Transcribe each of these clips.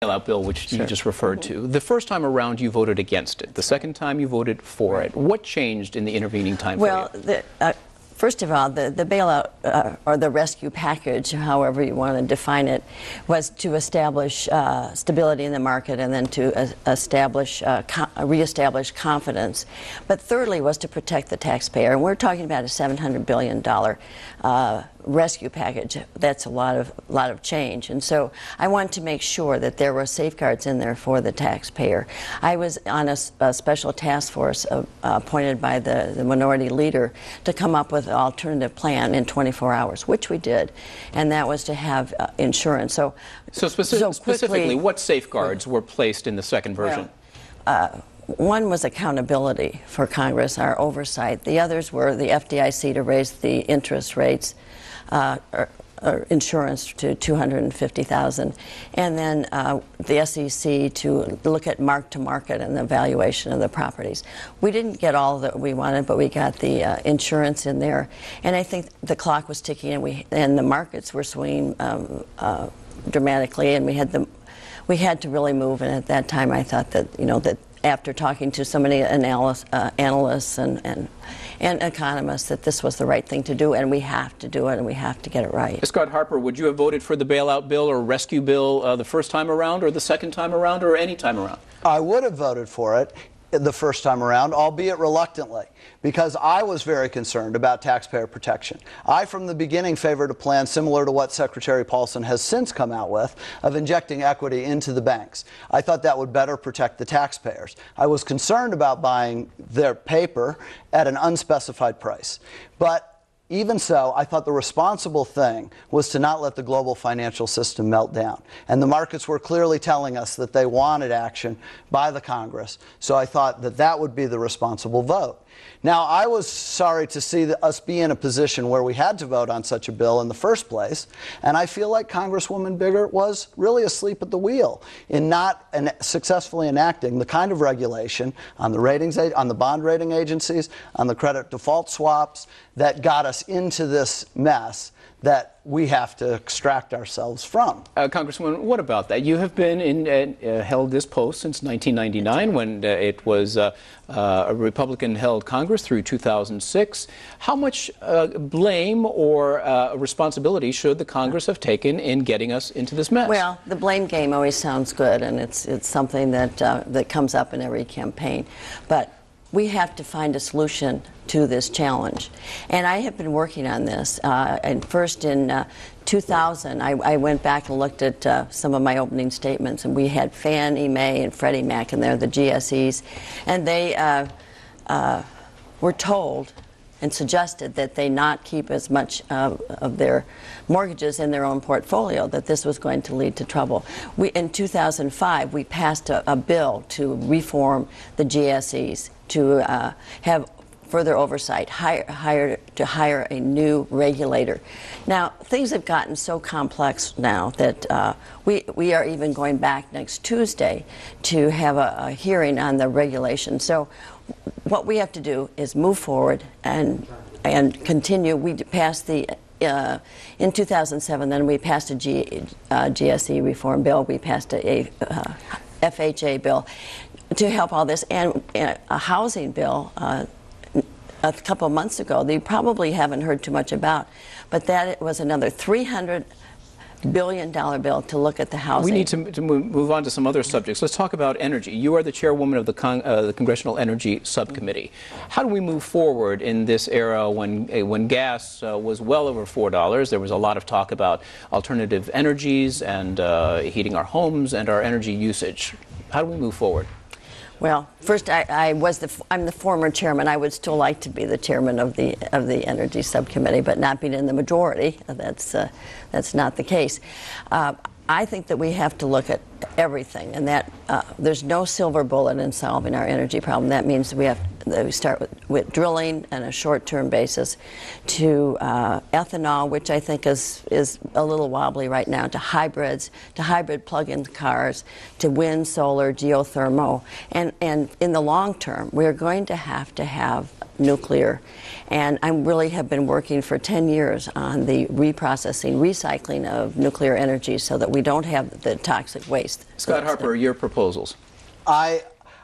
bailout bill, which you just referred to. The first time around, you voted against it. The second time, you voted for it. What changed in the intervening time for you? First of all, the bailout or the rescue package, however you want to define it, was to establish stability in the market and then to reestablish confidence. But thirdly was to protect the taxpayer. And we're talking about a $700 billion rescue package. That's a lot of change. And so I wanted to make sure that there were safeguards in there for the taxpayer. I was on a special task force appointed by the minority leader to come up with an alternative plan in 24 hours, which we did, and that was to have insurance. So specifically, what safeguards were placed in the second version? One was accountability for Congress, our oversight. The others were the FDIC to raise the interest rates, or insurance to $250,000, and then the SEC to look at mark-to-market and the valuation of the properties. We didn't get all that we wanted, but we got the insurance in there, and I think the clock was ticking, and the markets were swinging dramatically, and we had to really move. And at that time, I thought that that after talking to so many analysts and economists, that this was the right thing to do, and we have to do it, and we have to get it right. Scott Harper, would you have voted for the bailout bill or rescue bill the first time around, or the second time around, or any time around? I would have voted for it the first time around, albeit reluctantly, because I was very concerned about taxpayer protection. I, from the beginning, favored a plan similar to what Secretary Paulson has since come out with, of injecting equity into the banks. I thought that would better protect the taxpayers. I was concerned about buying their paper at an unspecified price. But even so, I thought the responsible thing was to not let the global financial system melt down. And the markets were clearly telling us that they wanted action by the Congress. So I thought that that would be the responsible vote. Now, I was sorry to see us be in a position where we had to vote on such a bill in the first place, and I feel like Congresswoman Biggert was really asleep at the wheel in not successfully enacting the kind of regulation on the bond rating agencies, on the credit default swaps that got us into this mess that we have to extract ourselves from. Congresswoman, what about that? You have been held this post since 1999, when it was a Republican-held Congress through 2006. How much blame or responsibility should the Congress have taken in getting us into this mess? Well, the blame game always sounds good, and it's something that comes up in every campaign. But we have to find a solution to this challenge. And I have been working on this. And first in 2000, I went back and looked at some of my opening statements, and we had Fannie Mae and Freddie Mac in there, the GSEs, and they were told and suggested that they not keep as much of their mortgages in their own portfolio, that this was going to lead to trouble. In 2005, we passed a bill to reform the GSEs, to have further oversight, to hire a new regulator. Now, things have gotten so complex now that we are even going back next Tuesday to have a hearing on the regulation. So what we have to do is move forward and continue. We passed in 2007, then we passed a GSE reform bill. We passed a FHA bill to help all this, and a housing bill a couple of months ago that you probably haven't heard too much about, but that was another $300 billion bill to look at the housing. We need to move on to some other subjects. Let's talk about energy. You are the chairwoman of the Congressional Energy Subcommittee. How do we move forward in this era when gas was well over $4? There was a lot of talk about alternative energies and heating our homes and our energy usage. How do we move forward? Well, first, I'm the former chairman. I would still like to be the chairman of the Energy Subcommittee, but not being in the majority. That's not the case. I think that we have to look at everything, and that there's no silver bullet in solving our energy problem. That means we start with drilling on a short-term basis, to ethanol, which I think is a little wobbly right now, to hybrids, to hybrid plug-in cars, to wind, solar, geothermal, and in the long term, we're going to have nuclear. And I really have been working for 10 years on the reprocessing, recycling of nuclear energy so that we don't have the toxic waste. Scott Harper, your proposals. I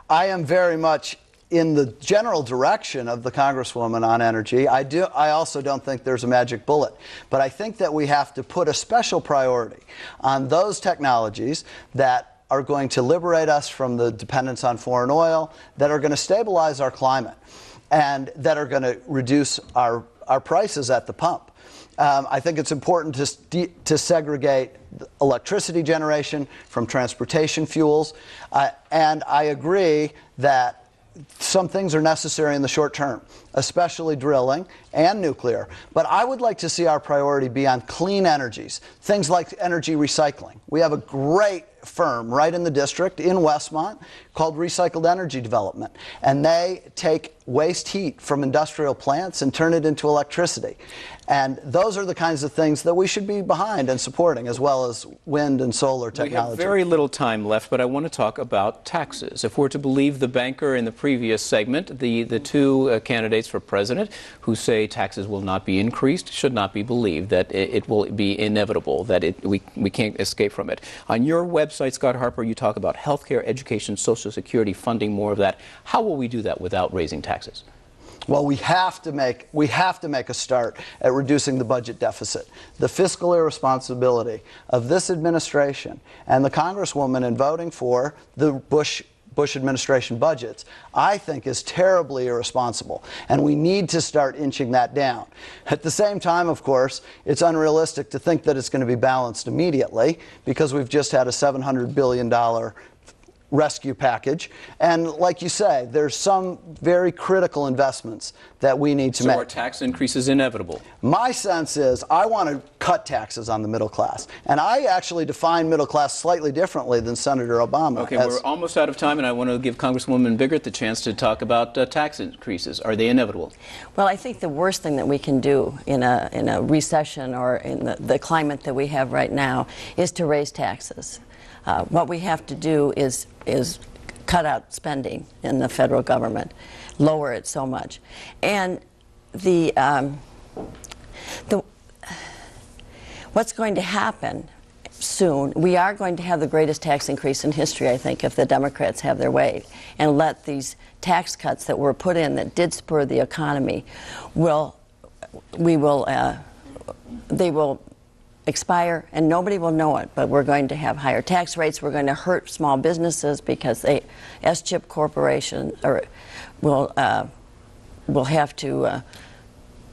am very much in the general direction of the Congresswoman on energy. I also don't think there's a magic bullet, but I think that we have to put a special priority on those technologies that are going to liberate us from the dependence on foreign oil, that are going to stabilize our climate, and that are going to reduce our prices at the pump. I think it's important to segregate electricity generation from transportation fuels, and I agree that some things are necessary in the short term, especially drilling and nuclear. But I would like to see our priority be on clean energies, things like energy recycling. We have a great firm right in the district in Westmont called Recycled Energy Development, and they take waste heat from industrial plants and turn it into electricity. And those are the kinds of things that we should be behind and supporting, as well as wind and solar technology. We have very little time left, but I want to talk about taxes. If we're to believe the banker in the previous segment, the two candidates for president who say taxes will not be increased should not be believed, that it will be inevitable, that we can't escape from it. On your website, Scott Harper, you talk about health care, education, Social Security, funding more of that. How will we do that without raising taxes? Well, we have to make a start at reducing the budget deficit. The fiscal irresponsibility of this administration and the Congresswoman in voting for the Bush administration budgets, I think, is terribly irresponsible, and we need to start inching that down. At the same time, of course, it's unrealistic to think that it's going to be balanced immediately, because we've just had a $700 billion rescue package, and like you say, there's some very critical investments that we need to make. So are tax increases inevitable? My sense is I want to cut taxes on the middle class, and I actually define middle class slightly differently than Senator Obama. Okay, we're almost out of time, and I want to give Congresswoman Biggert the chance to talk about tax increases. Are they inevitable? Well, I think the worst thing that we can do in a recession or in the climate that we have right now is to raise taxes. What we have to do is cut out spending in the federal government, lower it so much. And what's going to happen soon, we are going to have the greatest tax increase in history, I think, if the Democrats have their way and let these tax cuts that were put in that did spur the economy, they will expire, and nobody will know it, but we're going to have higher tax rates. We're going to hurt small businesses because S-chip corporations will have to... well,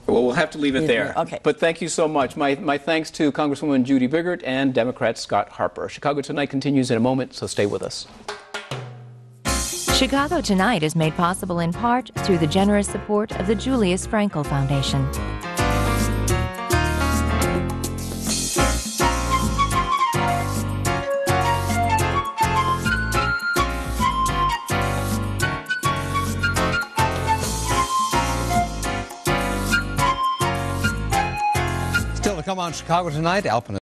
we'll have to leave it there. Okay. But thank you so much. My thanks to Congresswoman Judy Biggert and Democrat Scott Harper. Chicago Tonight continues in a moment, so stay with us. Chicago Tonight is made possible in part through the generous support of the Julius Frankel Foundation. Still to come on Chicago Tonight, Alpine